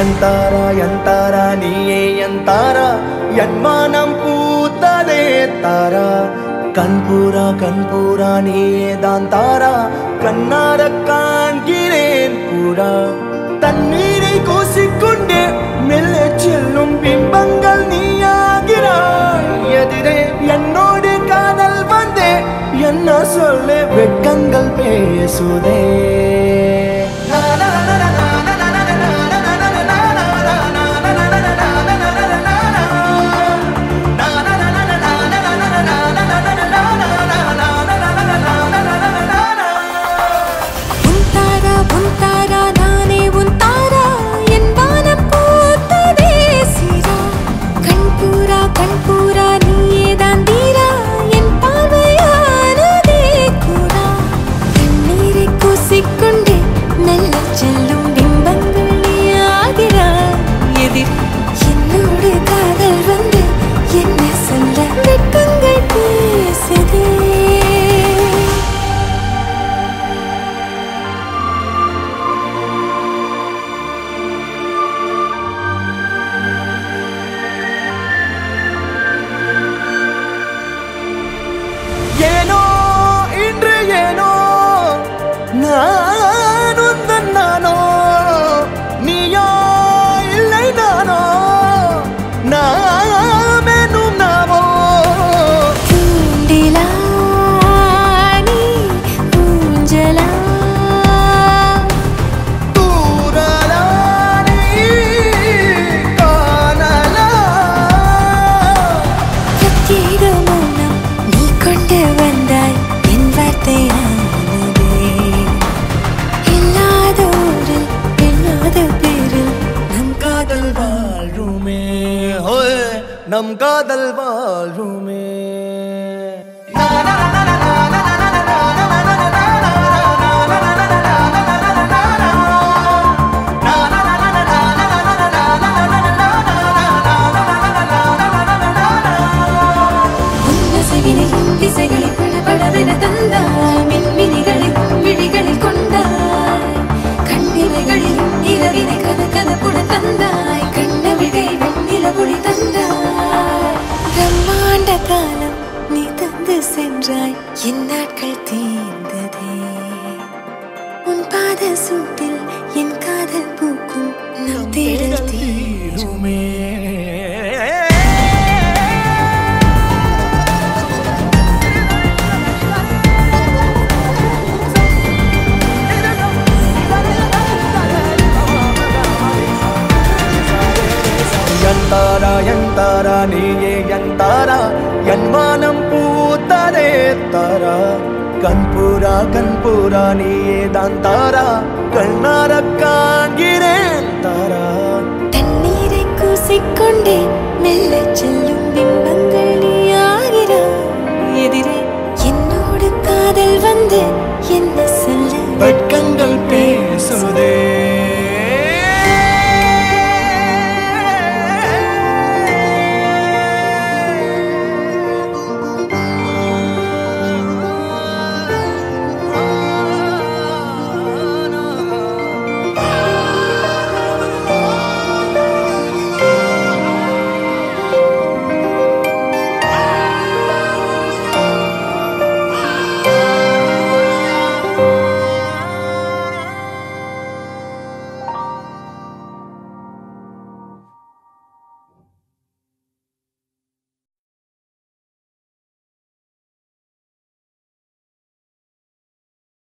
ಎಂತಾರ ಎಂತಾರ ನೀಯೇ ಎಂತಾರ ಎನ್ಮಾನಂ ಪೂತದೆ ತಾರ கண்பூரா கண்பூரா நீயே தான் தாரா கண்ணார காண்கிறேன் கூடா தண்ணீரை கூசிக்கொண்டே மெல்ல செல்லும் பிம்பங்கள் நீயாகிறாய் எதிரே என்னோடு காதல் வந்தே என்ன சொல்ல வெட்கங்கள் பேசுதே நம் காதல் வாழ்வுமே திசைகளில் படபடவென தந்தாய் மின்மினிகளில் விழிகளில் கொண்டாய் கண்ணிமைகளில் இரவினை கதகதப்புட தந்தாய் கண்ணவிழை வெண்ணில ஒளி தந்தாய் பிரம்மாண்ட காலம் நீ தந்து சென்றாய் என் நாட்கள் தீர்ந்ததே உன் பாத சூட்டில் என் காதல் பூக்கும் நம் தேடல் தீருமே ಎಂತಾರಾ ಎಂತಾರಾ ನೀಯೇ ಎಂತಾರಾ ಎನ್ಮಾನಂ பூத்ததே தாரா கண்பூரா கண்பூரா நீயே தான் தாரா கண்ணார காண்கிறேன் தாரா தண்ணீரை கூசிக்கொண்டே மெல்ல செல்லும் பிம்பங்கள் நீயாகிறாய் எதிரே என்னோடு காதல் வந்து என்ன சொல்ல வெட்கங்கள் பேசுதே